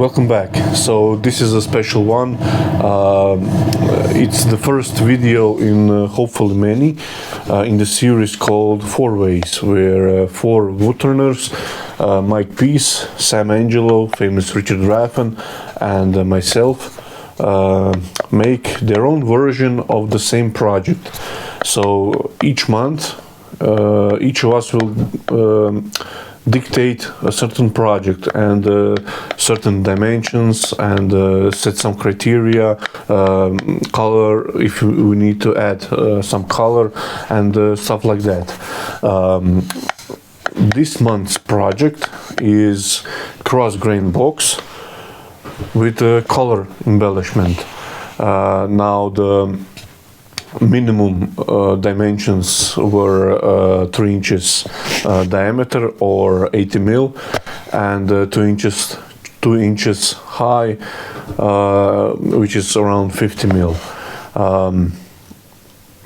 Welcome back. So this is a special one. It's the first video in hopefully many in the series called Four Ways, where four woodturners, Mike Peace, Sam Angelo, famous Richard Raffan, and myself make their own version of the same project. So each month each of us will dictate a certain project and certain dimensions and set some criteria, color if we need to add some color and stuff like that. This month's project is cross-grain box with a color embellishment. Now the minimum dimensions were 3 inches diameter or 80 mil and 2 inches high, which is around 50 mil.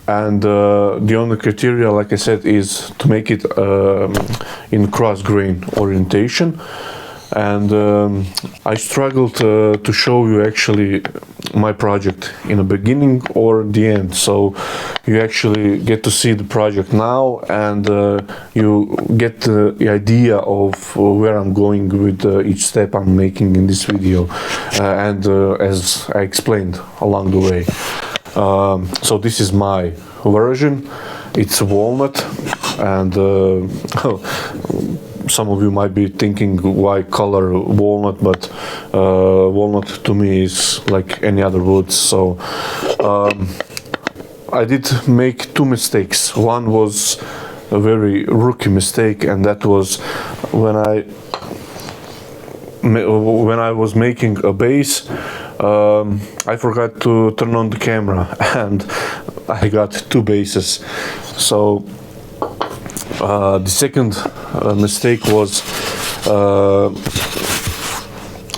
And the only criteria, like I said, is to make it in cross-grain orientation. And I struggled to show you actually my project in the beginning or the end, so you actually get to see the project now and you get the idea of where I'm going with each step I'm making in this video, and as I explained along the way. So this is my version. It's walnut, and some of you might be thinking why color walnut, but walnut to me is like any other wood. So I did make two mistakes. One was a very rookie mistake, and that was when I was making a base, I forgot to turn on the camera and I got two bases. So the second mistake was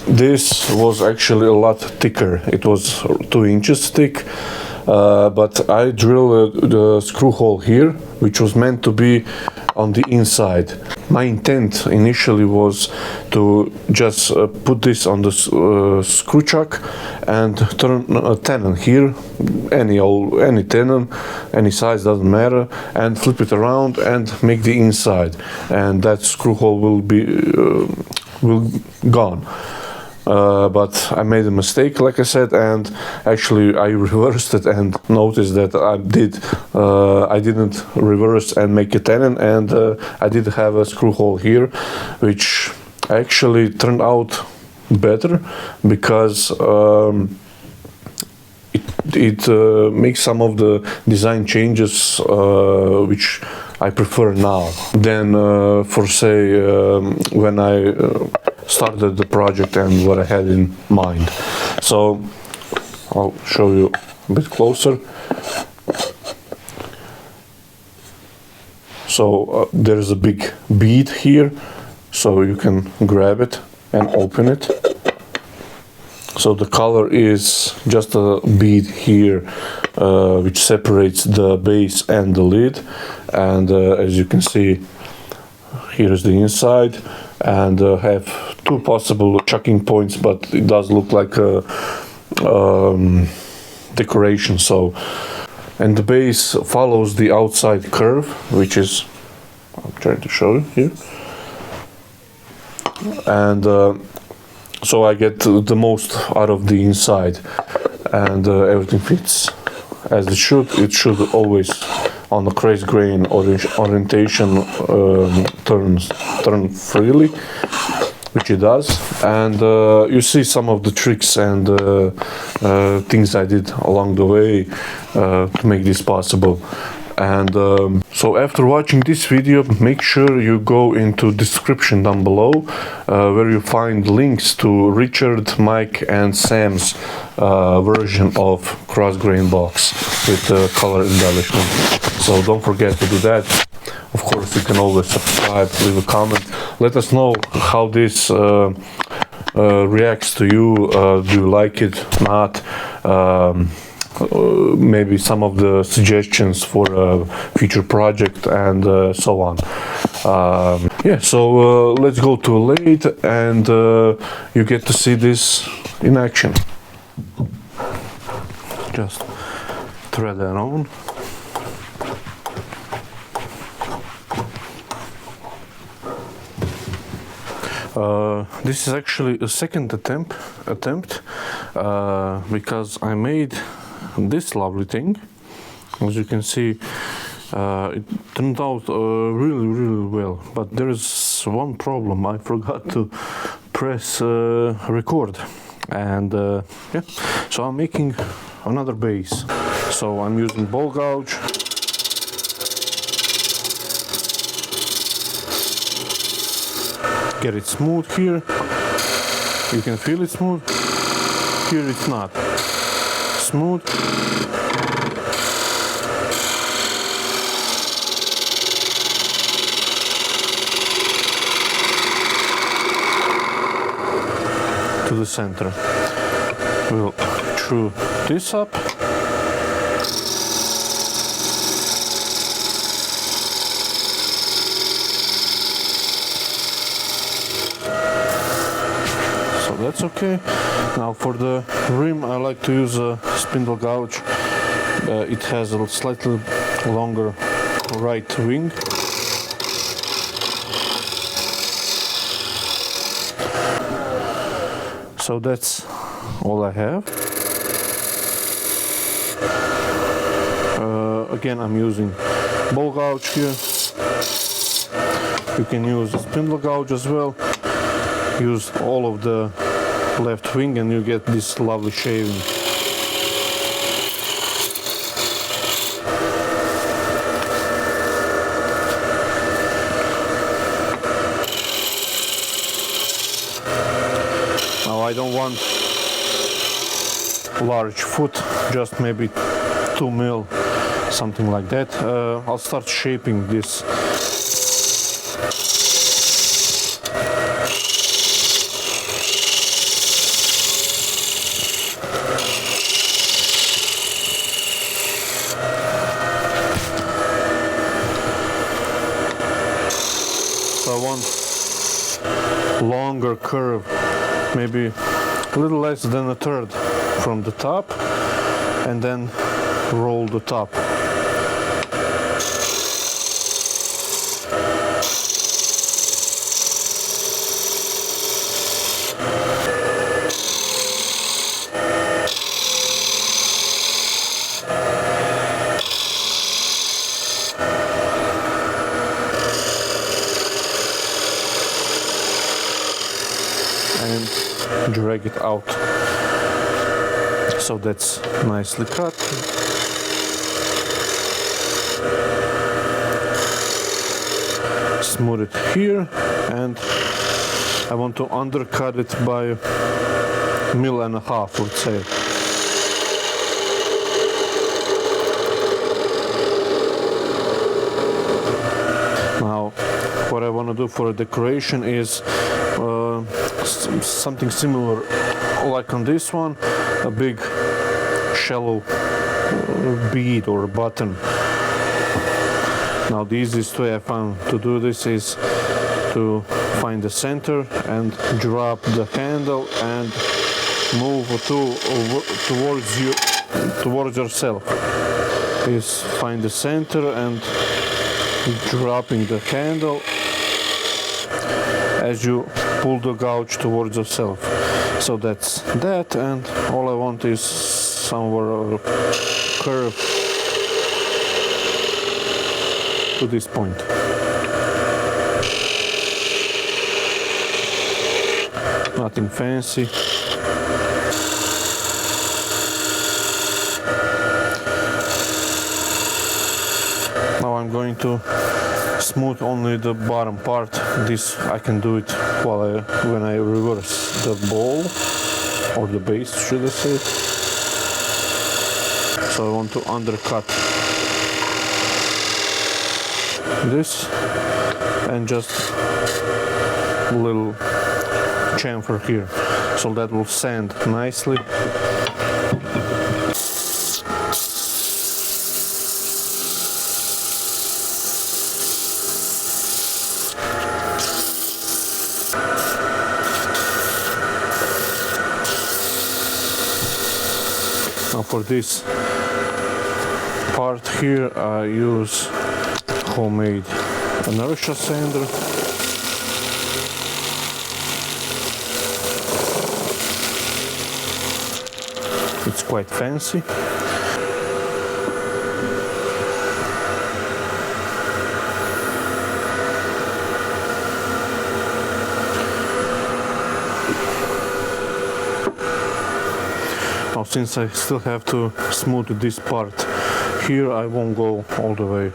this was actually a lot thicker. It was 2 inches thick, but I drilled the screw hole here, which was meant to be on the inside. My intent initially was to just put this on the screw chuck and turn a tenon here, any tenon, any size, doesn't matter, and flip it around and make the inside, and that screw hole will be gone. But I made a mistake, like I said, and actually I reversed it and noticed that I didn't reverse and make a tenon, and I did have a screw hole here, which actually turned out better because it makes some of the design changes which I prefer now than for say when I started the project and what I had in mind. So I'll show you a bit closer. So there's a big bead here, so you can grab it and open it. So the color is just a bead here, which separates the base and the lid. And as you can see, here's the inside, and have two possible chucking points, but it does look like a decoration. So, and the base follows the outside curve, which is, I'm trying to show you here, and so I get the most out of the inside, and everything fits as it should. It should always, on the cross-grain orientation, turn freely, which it does. And you see some of the tricks and things I did along the way to make this possible. And so after watching this video, make sure you go into description down below, where you find links to Richard, Mike and Sam's version of cross-grain box with color embellishment. So don't forget to do that. Of course, you can always subscribe, leave a comment, let us know how this reacts to you. Do you like it, not? Maybe some of the suggestions for a future project and so on. Yeah, so let's go to a lathe and you get to see this in action. Just thread that on. This is actually a second attempt because I made this lovely thing. As you can see, it turned out really well, but there is one problem. I forgot to press record, and yeah, so I'm making another base. So I'm using ball gouge. Get it smooth here. You can feel it smooth. Here it's not smooth. To the center. We'll screw this up. So that's okay. Now for the rim, I like to use a spindle gouge. It has a slightly longer right wing. So that's all I have. Again, I'm using ball gouge here. You can use a spindle gouge as well. Use all of the left wing and you get this lovely shaving. Now I don't want large foot, just maybe 2 mil, something like that. I'll start shaping this. So I want longer curve, maybe a little less than a third from the top, and then roll the top. And drag it out. So that's nicely cut. Smooth it here, and I want to undercut it by 1.5 mils, let's say. Now, what I want to do for a decoration is something similar like on this one, a big shallow bead or button. Now the easiest way I found to do this is to find the center and drop the handle and move towards yourself. Is find the center and dropping the handle as you pull the gouge towards yourself. So that's that, and all I want is somewhere curve to this point. Nothing fancy. Now I'm going to smooth only the bottom part. This I can do it when I reverse the ball, or the base, should I say. So I want to undercut this and just a little chamfer here, so that will sand nicely. Now for this part here I use homemade inertia sander. It's quite fancy. Now since I still have to smooth this part here, I won't go all the way.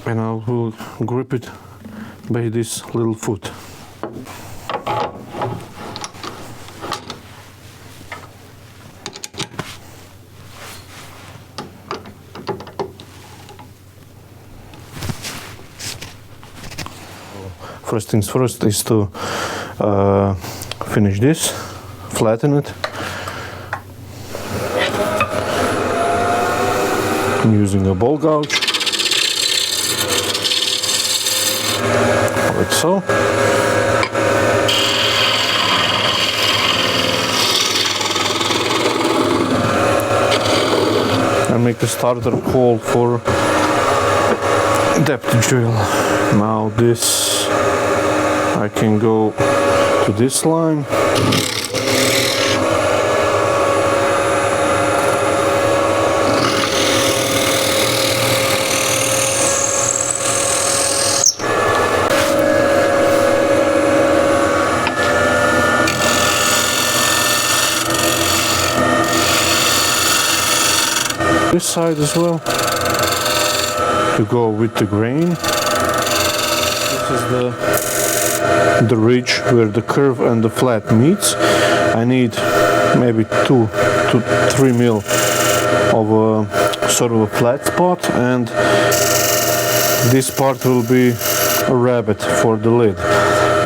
And I will grip it by this little foot. First things first is to finish this, flatten it. I'm using a ball gouge. Like so. And make a starter hole for depth drill. Now this, I can go to this line. This side as well, to go with the grain. This is the ridge where the curve and the flat meets. I need maybe 2 to 3 mil of a sort of a flat spot, and this part will be a rabbet for the lid,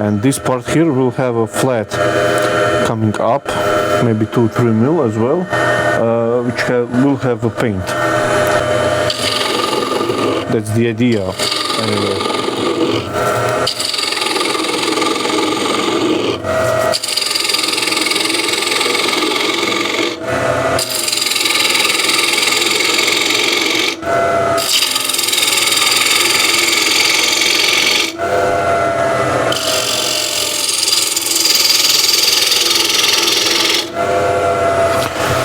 and this part here will have a flat coming up, maybe 2-3 mil as well. Which will have a paint. That's the idea, anyway.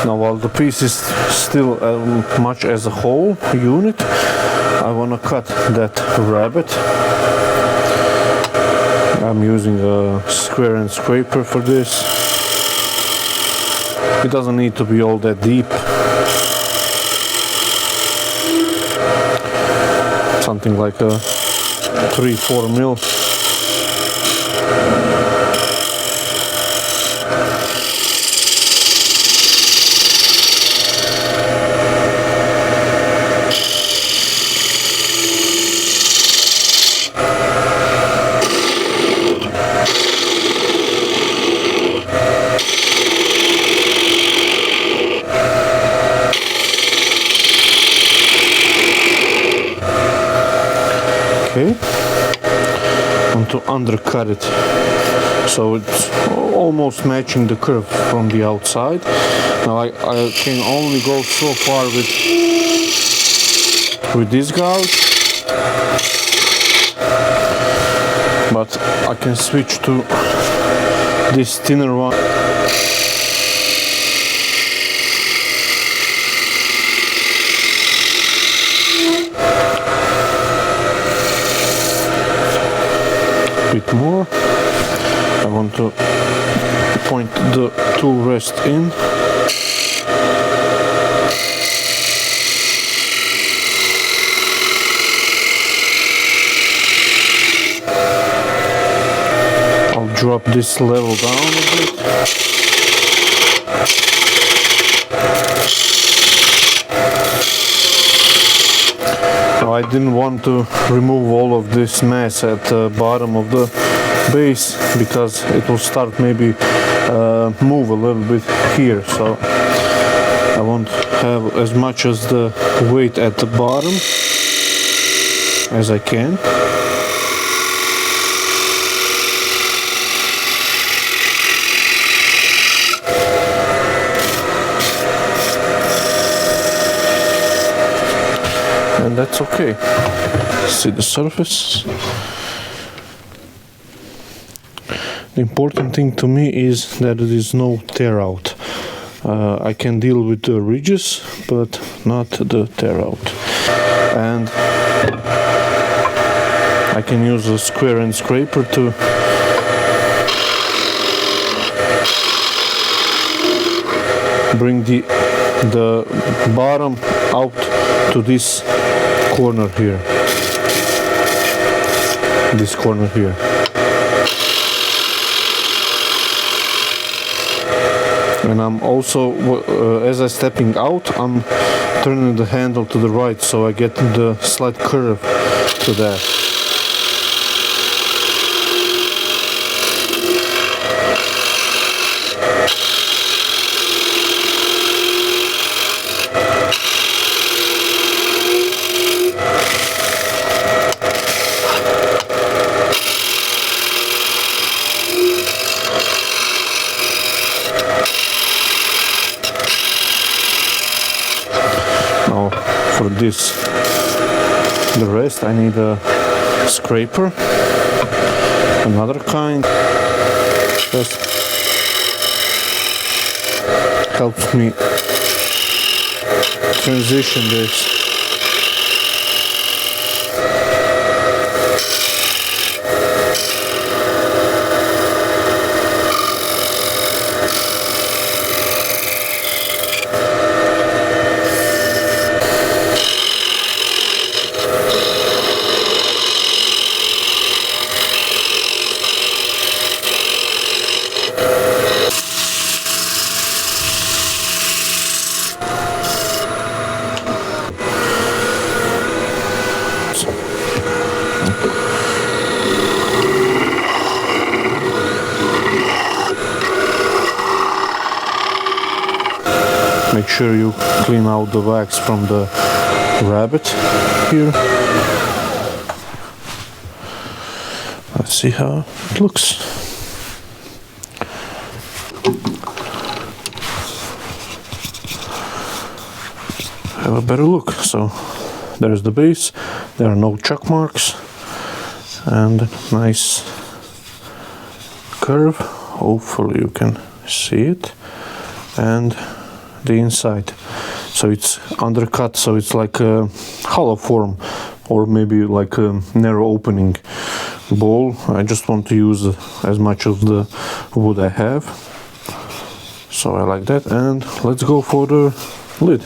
Now while the piece is still much as a whole unit, I want to cut that rabbet. I'm using a square and scraper for this. It doesn't need to be all that deep. Something like a 3-4 mil. Okay, and to undercut it so it's almost matching the curve from the outside. Now I can only go so far with this gouge, but I can switch to this thinner one. Bit more. I want to point the tool rest in. I'll drop this level down a bit. Now I didn't want to remove all of this mass at the bottom of the base because it will start maybe move a little bit here, so I want to have as much as the weight at the bottom as I can. And that's okay. See the surface. The important thing to me is that there is no tear out. I can deal with the ridges, but not the tear out. And I can use a square end scraper to bring the bottom out to this corner here. This corner here. And I'm also, as I'm stepping out, I'm turning the handle to the right, so I get the slight curve to that. Now for this, the rest I need a scraper, another kind. Just helps me transition this. Make sure you clean out the wax from the rabbet here. Let's see how it looks. Have a better look. So there's the base, there are no chuck marks, and nice curve. Hopefully you can see it. And the inside, so it's undercut, so it's like a hollow form, or maybe like a narrow opening bowl. I just want to use as much of the wood I have, so I like that. And let's go for the lid.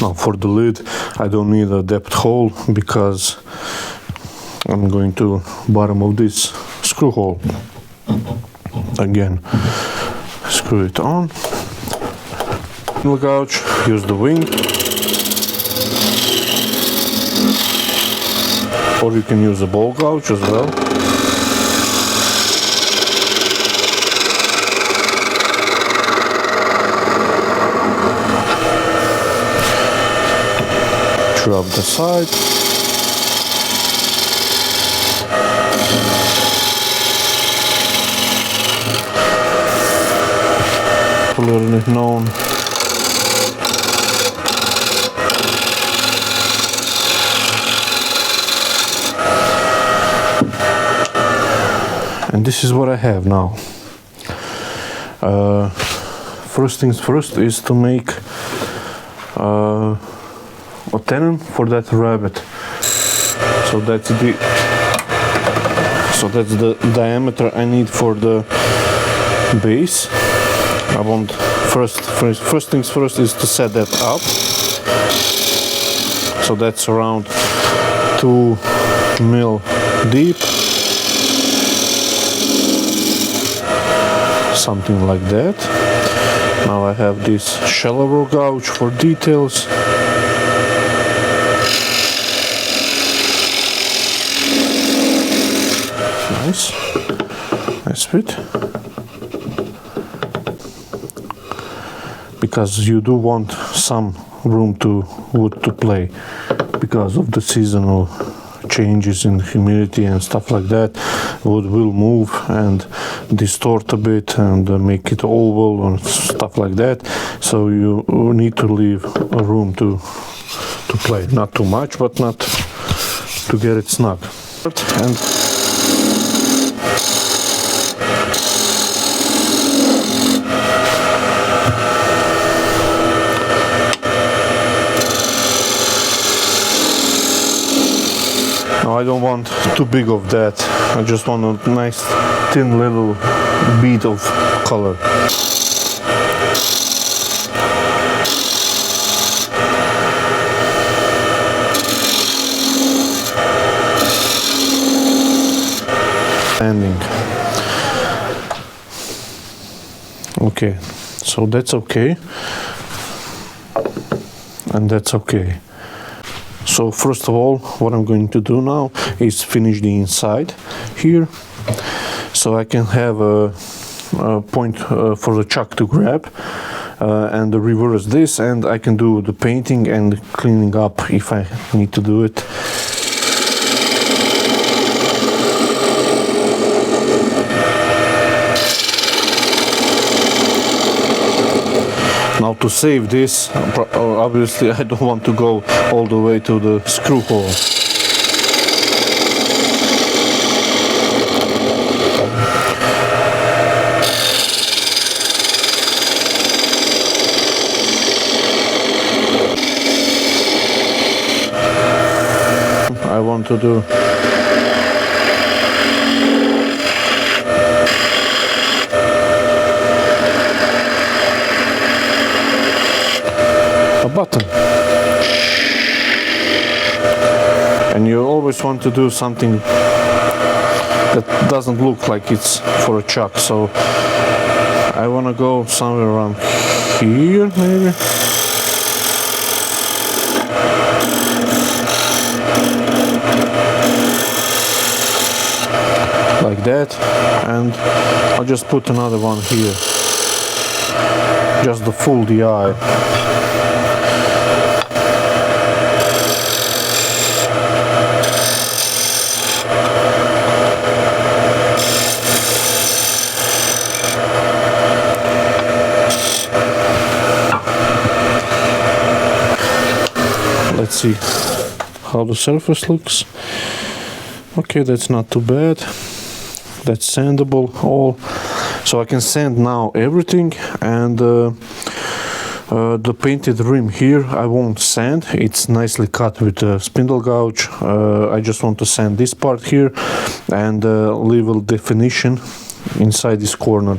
Now for the lid I don't need a depth hole because I'm going to bottom of this screw hole again. Screw it on. Nail gouge, use the wing, or you can use a ball gouge as well. Drop the side. Popularly known and this is what I have now. First things first is to make a tenon for that rabbet. So that's the diameter I need for the base. I want first things first is to set that up. So that's around 2 mil deep, something like that. Now I have this shallower gouge for details. nice. Nice fit. Because you do want some room to wood to play because of the seasonal changes in humidity and stuff like that. Wood will move and distort a bit and make it oval and stuff like that, so you need to leave a room to play, not too much but not to get it snug. And no, I don't want too big of that. I just want a nice thin little bead of color. Ending. Okay, so that's okay. And that's okay. So first of all, what I'm going to do now is finish the inside here, so I can have a point for the chuck to grab and reverse this, and I can do the painting and cleaning up if I need to do it. Now to save this, obviously I don't want to go all the way to the screw hole. I want to do a button, and you always want to do something that doesn't look like it's for a chuck, so I want to go somewhere around here maybe. Like that, and I'll just put another one here just to fool the eye. Let's see how the surface looks. Okay, that's not too bad. That's sandable all. So I can sand now everything, and the painted rim here I won't sand. It's nicely cut with a spindle gouge. I just want to sand this part here and leave a definition inside this corner,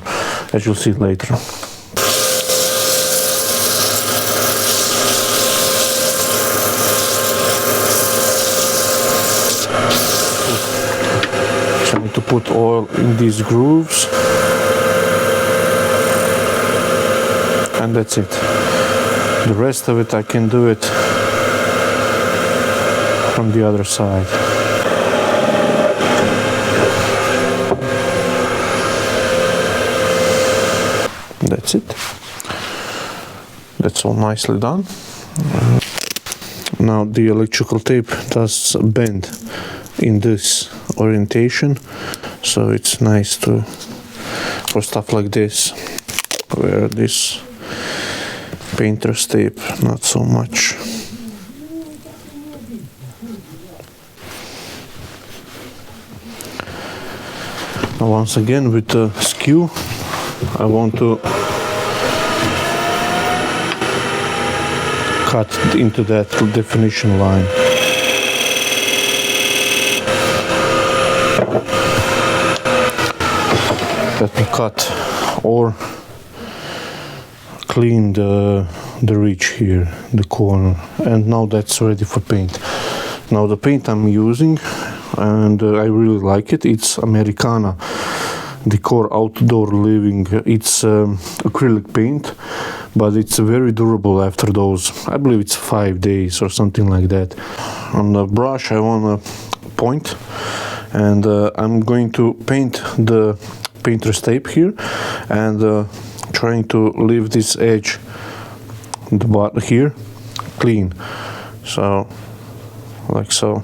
as you'll see later. I need to put oil in these grooves, and that's it. The rest of it I can do it from the other side. That's it. That's all nicely done. Now the electrical tape does bend in this orientation, so it's nice to for stuff like this, where this painter's tape not so much. Now once again with the skew I want to cut into that definition line. Let me cut or clean the ridge here, the corner, and now that's ready for paint. Now the paint I'm using, and I really like it, it's Americana Decor Outdoor Living. It's acrylic paint, but it's very durable after those, I believe it's 5 days or something like that. On the brush I want to point and I'm going to paint the painter's tape here, and trying to leave this edge, the bottom here, clean. So, like so.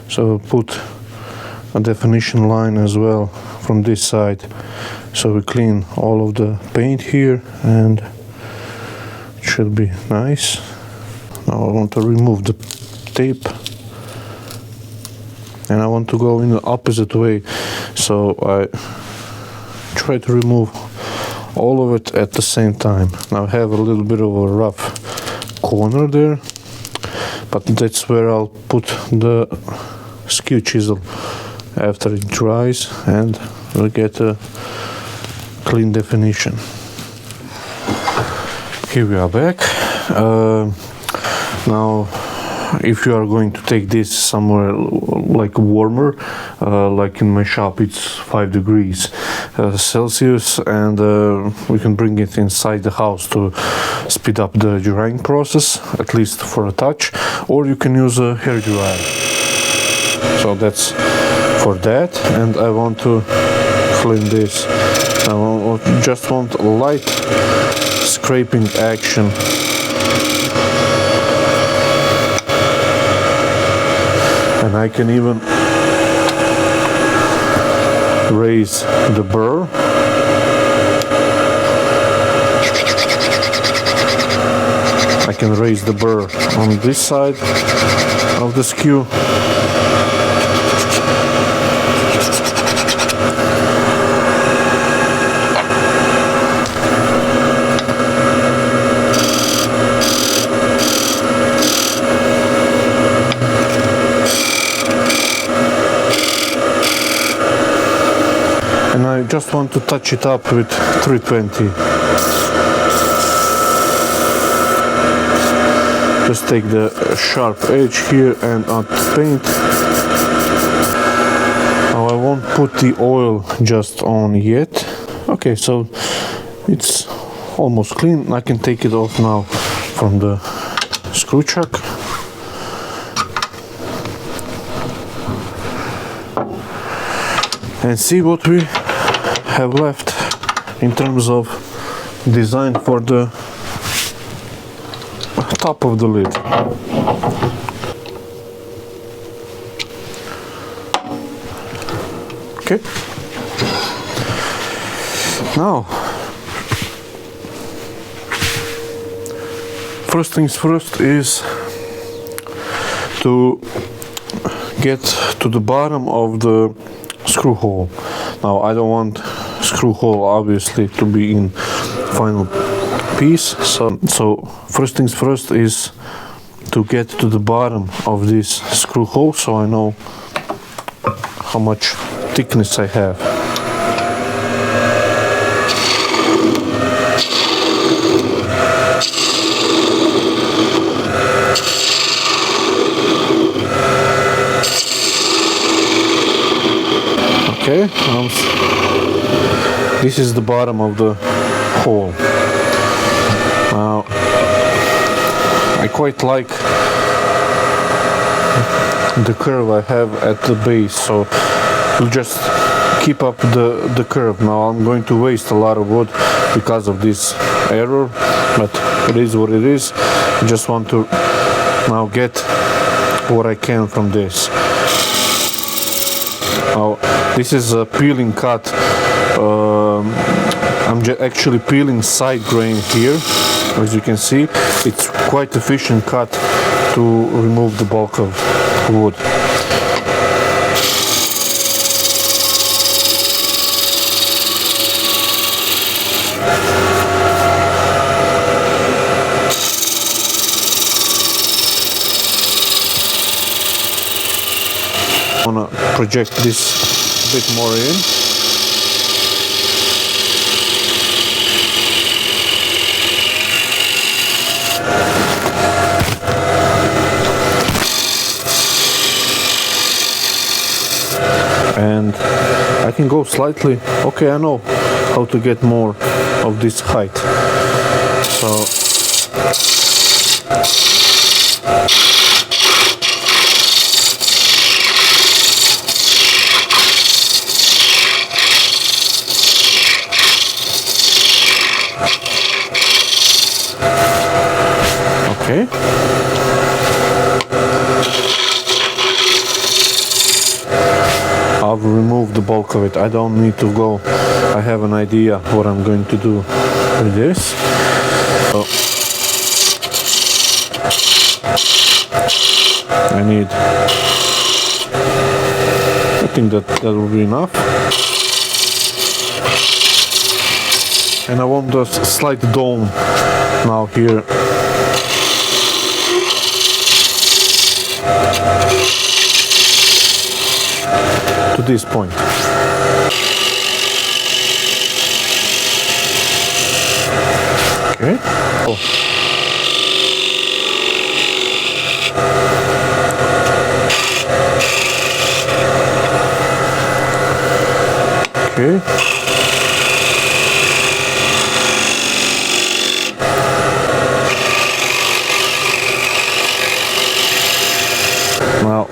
So put a definition line as well from this side, so we clean all of the paint here, and it should be nice. Now I want to remove the tape, and I want to go in the opposite way, so I try to remove all of it at the same time. Now I have a little bit of a rough corner there, but that's where I'll put the skew chisel after it dries, and we'll get a clean definition. Here we are back. Now if you are going to take this somewhere like warmer, like in my shop it's 5 degrees Celsius, and we can bring it inside the house to speed up the drying process, at least for a touch, or you can use a hair dryer. So that's for that, and I want to clean this. I just want a light scraping action. And I can even raise the burr. I can raise the burr on this side of the skew. And I just want to touch it up with 320. Just take the sharp edge here and add paint. Now I won't put the oil just on yet. Okay, so it's almost clean. I can take it off now from the screw chuck. And see what we have left in terms of design for the top of the lid. Okay. Now, first things first is to get to the bottom of the screw hole. Now I don't want screw hole obviously to be in final piece, so first things first is to get to the bottom of this screw hole, so I know how much thickness I have. Okay, this is the bottom of the hole. Now, I quite like the curve I have at the base, so we'll just keep up the curve. Now I'm going to waste a lot of wood because of this error, but it is what it is. I just want to now get what I can from this. Now, this is a peeling cut. I'm actually peeling side grain here. As you can see, it's quite efficient cut to remove the bulk of wood. I want to project this a bit more in. and I can go slightly. Okay, I know how to get more of this height. So okay. I've removed the bulk of it. I don't need to go. I have an idea what I'm going to do with this. So I think that will be enough. And I want a slight dome now here. To this point. Okay. Oh. Okay. Now,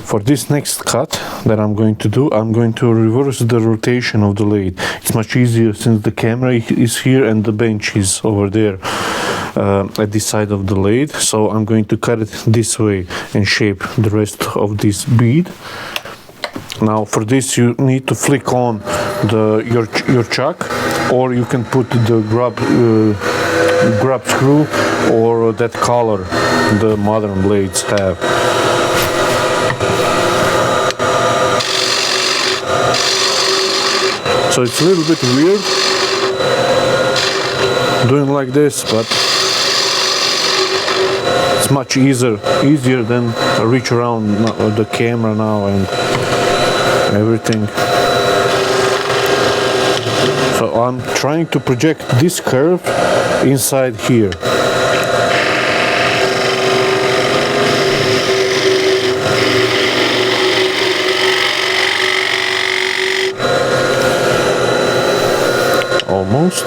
for this next cut that I'm going to do, I'm going to reverse the rotation of the lathe. It's much easier since the camera is here and the bench is over there at this side of the lathe. So I'm going to cut it this way and shape the rest of this bead. Now for this you need to flick on your chuck, or you can put the grab screw or that collar the modern blades have. So it's a little bit weird doing like this, but it's much easier than reach around the camera now and everything. So I'm trying to project this curve inside here. Almost.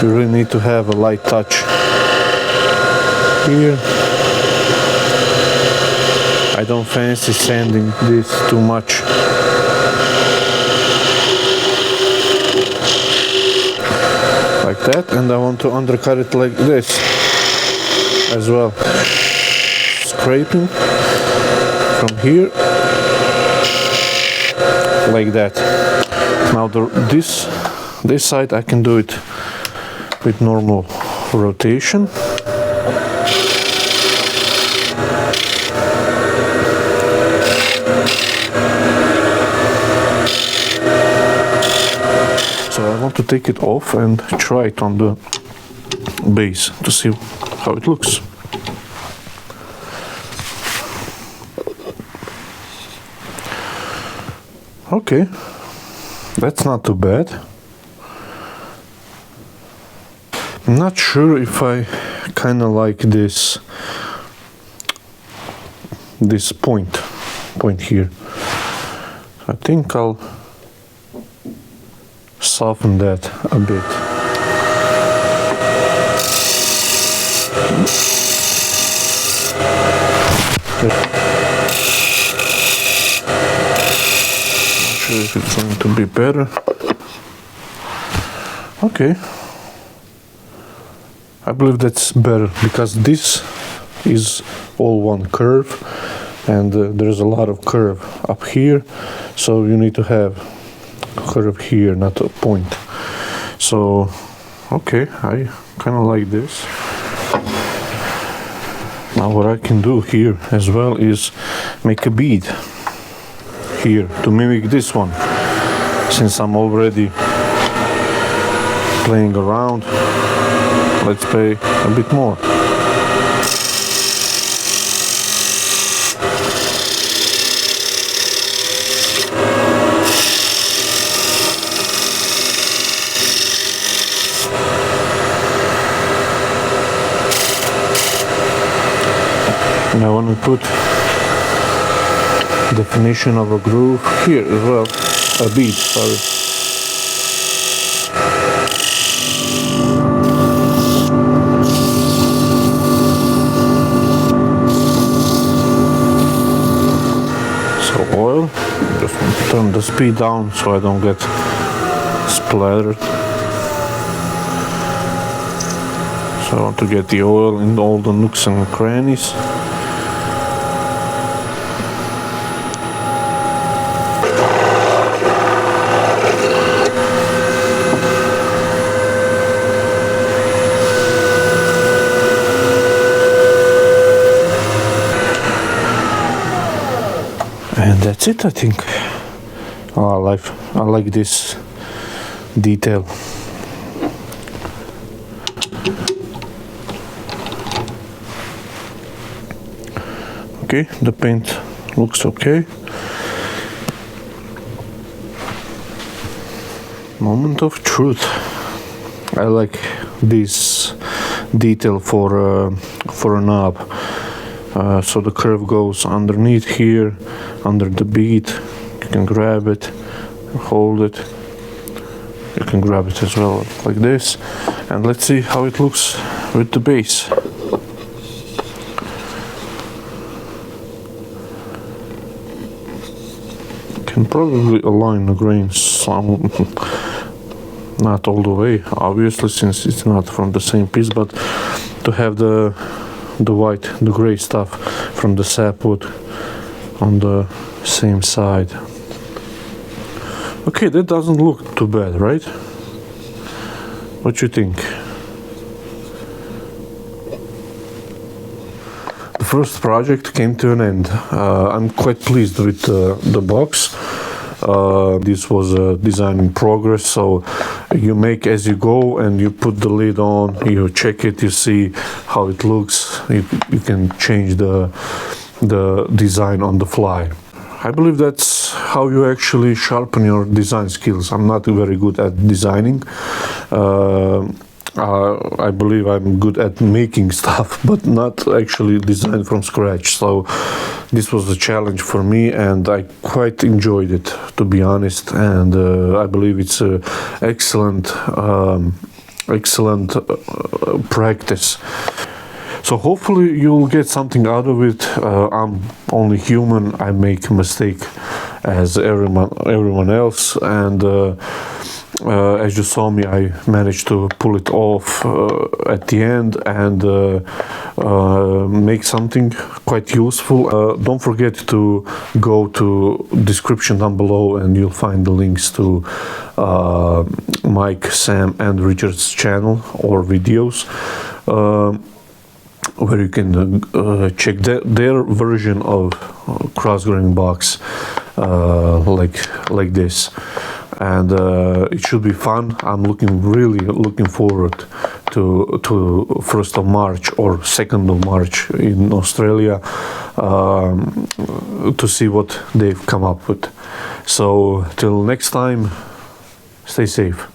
You really need to have a light touch here. I don't fancy sanding this too much. Like that, and I want to undercut it like this as well. Scraping from here like that. Now this side I can do it with normal rotation. So I want to take it off and try it on the base to see how it looks. Okay, that's not too bad. I'm not sure if I kind of like this point here. I think I'll soften that a bit. If it's going to be better. Okay, I believe that's better because this is all one curve and there's a lot of curve up here, so you need to have curve here, not a point. So okay, I kind of like this. Now what I can do here as well is make a bead here to mimic this one. Since I'm already playing around, let's pay a bit more. And I want to put definition of a groove here as well, a bead, sorry. So oil, just want to turn the speed down so I don't get splattered. So I want to get the oil in all the nooks and crannies. And that's it, I think. Oh, I like this detail. Okay, the paint looks okay. Moment of truth. I like this detail for a knob. So the curve goes underneath here, under the bead. You can grab it, hold it. You can grab it as well, like this. And let's see how it looks with the base. Can probably align the grains some, not all the way, obviously, since it's not from the same piece, but to have the white, the gray stuff from the sapwood on the same side. Okay, that doesn't look too bad, right? What you think? The first project came to an end. I'm quite pleased with the box. This was a design in progress, so you make as you go and you put the lid on, you check it, you see how it looks, you can change the design on the fly. I believe that's how you actually sharpen your design skills. I'm not very good at designing. I believe I'm good at making stuff, but not actually design from scratch. So this was a challenge for me, and I quite enjoyed it, to be honest. And I believe it's an excellent practice. So hopefully you'll get something out of it. I'm only human. I make a mistake as everyone else, and as you saw me, I managed to pull it off at the end and make something quite useful. Don't forget to go to description down below, and you'll find the links to Mike, Sam, and Richard's channel or videos, where you can check their version of cross-grain box like this. And it should be fun. I'm really looking forward to 1st of March or 2nd of March in Australia to see what they've come up with. So till next time, stay safe.